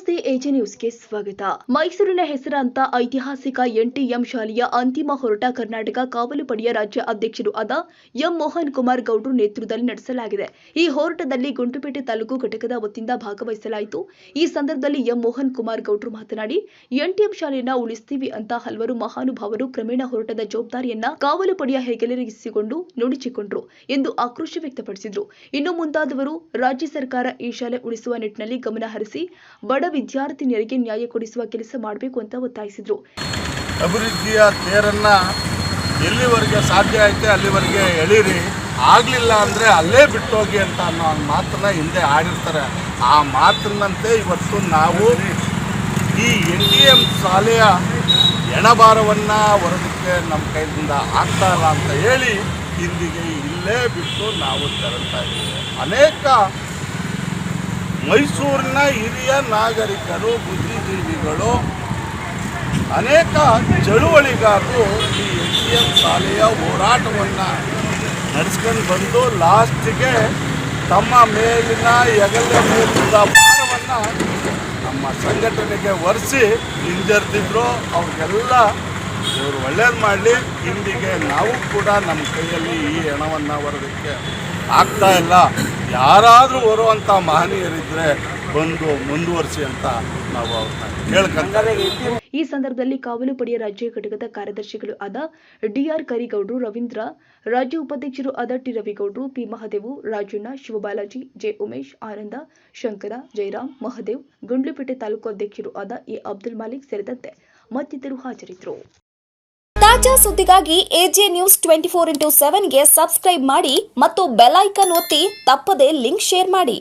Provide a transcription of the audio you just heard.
ನಮಸ್ತೆ, ಎಜೆ ನ್ಯೂಸ್ಗೆ ಸ್ವಾಗತ. ಮೈಸೂರಿನ ಹೆಸರಾಂತ ಐತಿಹಾಸಿಕ ಎನ್ಟಿಎಂ ಶಾಲೆಯ ಅಂತಿಮ ಹೋರಾಟ ಕರ್ನಾಟಕ ಕಾವಲು ಪಡೆಯ ರಾಜ್ಯ ಅಧ್ಯಕ್ಷರು ಆದ ಎಂ ಮೋಹನ್ ಕುಮಾರ್ ಗೌಡ್ರು ನೇತೃತ್ವದಲ್ಲಿ ನಡೆಸಲಾಗಿದೆ. ಈ ಹೋರಾಟದಲ್ಲಿ ಗುಂಡ್ಲುಪೇಟೆ ತಾಲೂಕು ಘಟಕದ ವತಿಯಿಂದ ಭಾಗವಹಿಸಲಾಯಿತು. ಈ ಸಂದರ್ಭದಲ್ಲಿ ಎಂ ಮೋಹನ್ ಕುಮಾರ್ ಗೌಡ್ರು ಮಾತನಾಡಿ, ಎನ್ಟಿಎಂ ಶಾಲೆಯನ್ನ ಉಳಿಸ್ತೀವಿ ಅಂತ ಹಲವರು ಮಹಾನುಭಾವರು ಕ್ರಮೇಣ ಹೋರಾಟದ ಜವಾಬ್ದಾರಿಯನ್ನ ಕಾವಲು ಪಡೆಯ ಹೆಗಲೇರಿಸಿಕೊಂಡು ನುಡಿಚಿಕೊಂಡ್ರು ಎಂದು ಆಕ್ರೋಶ ವ್ಯಕ್ತಪಡಿಸಿದರು. ಇನ್ನು ಮುಂತಾದವರು ರಾಜ್ಯ ಸರ್ಕಾರ ಈ ಶಾಲೆ ಉಳಿಸುವ ನಿಟ್ಟಿನಲ್ಲಿ ಗಮನ ಹರಿಸಿ ಬಡ ವಿದ್ಯಾರ್ಥಿನಿಯರಿಗೆ ನ್ಯಾಯ ಕೊಡಿಸುವ ಕೆಲಸ ಮಾಡಬೇಕು ಅಂತ ಒತ್ತಾಯಿಸಿದರು. ಅಭಿವೃದ್ಧಿಯ ತೇರನ್ನ ಎಲ್ಲಿವರೆಗೆ ಸಾಧ್ಯ ಐತೆ ಅಲ್ಲಿವರೆಗೆ ಎಳೀರಿ, ಆಗಲಿಲ್ಲ ಅಂದರೆ ಅಲ್ಲೇ ಬಿಟ್ಟೋಗಿ ಅಂತ ಅನ್ನೋ ಮಾತನ್ನ ಹಿಂದೆ ಆಡಿರ್ತಾರೆ. ಆ ಮಾತಿನಂತೆ ಇವತ್ತು ನಾವು ಈ NTM ಶಾಲೆಯ ಎಣಭಾರವನ್ನು ಹೊರದಕ್ಕೆ ನಮ್ಮ ಕೈಯಿಂದ ಆಗ್ತಾ ಇಲ್ಲ ಅಂತ ಹೇಳಿ ಇಂದಿಗೆ ಇಲ್ಲೇ ಬಿಟ್ಟು ನಾವು ತೆರಳ್ತಾ ಇದ್ದೀವಿ. ಅನೇಕ ಮೈಸೂರಿನ ಹಿರಿಯ ನಾಗರಿಕರು, ಬುದ್ಧಿಜೀವಿಗಳು, ಅನೇಕ ಚಳುವಳಿಗಾರರು ಈ NTM ಶಾಲೆಯ ಹೋರಾಟವನ್ನು ನಡೆಸ್ಕೊಂಡು ಬಂದು ಲಾಸ್ಟಿಗೆ ತಮ್ಮ ಮೇಲಿನ ಹೆಗಲ ಮೇಲಿದ್ದ ಭಾರವನ್ನು ನಮ್ಮ ಸಂಘಟನೆಗೆ ಹೊರಿಸಿ ಹಿಂಜರಿದಿದ್ರು. ಅವ್ರಿಗೆಲ್ಲ ಇವರು ಒಳ್ಳೇದು ಮಾಡಲಿ. ಇಂದಿಗೆ ನಾವು ಕೂಡ ನಮ್ಮ ಕೈಯಲ್ಲಿ ಈ ಹಣವನ್ನು ಹೊರೋದಕ್ಕೆ ಆಗ್ತಾ ಇಲ್ಲ. ಯಾರಾದರೂ ಹೊರುವಂಥ ಮಹನೀಯರಿದ್ದರೆ ಬಂದು ಮುಂದುವರಿಸಿ ಅಂತ ನಾವು ಅವ್ರನ್ನ ಕೇಳ್ಕೊಂತಾರೆ. ಈ ಸಂದರ್ಭದಲ್ಲಿ ಕಾವಲು ಪಡೆಯ ರಾಜ್ಯ ಘಟಕದ ಕಾರ್ಯದರ್ಶಿಗಳು ಆದ ಡಿಆರ್ ಕರಿಗೌಡ್ರು, ರವೀಂದ್ರ, ರಾಜ್ಯ ಉಪಾಧ್ಯಕ್ಷರು ಆದ ಟಿ ರವಿಗೌಡ್ರು, ಪಿ ಮಹದೇವು, ರಾಜಣ್ಣ, ಶಿವಬಾಲಾಜಿ, ಜೆ ಉಮೇಶ್, ಆನಂದ, ಶಂಕರ, ಜಯರಾಮ್, ಮಹದೇವ್, ಗುಂಡ್ಲುಪೇಟೆ ತಾಲೂಕು ಅಧ್ಯಕ್ಷರು ಆದ ಎ ಅಬ್ದುಲ್ ಮಾಲಿಕ್ ಸೇರಿದಂತೆ ಮತ್ತಿತರರು ಹಾಜರಿದ್ದರು. ತಾಜಾ ಸುದ್ದಿಗಾಗಿ ಎಜೆ ನ್ಯೂಸ್ 24x7ಗೆ ಸಬ್ಸ್ಕ್ರೈಬ್ ಮಾಡಿ ಮತ್ತು ಬೆಲ್ ಐಕಾನ್ ಒತ್ತಿ ತಪ್ಪದೇ ಲಿಂಕ್ ಶೇರ್ ಮಾಡಿ.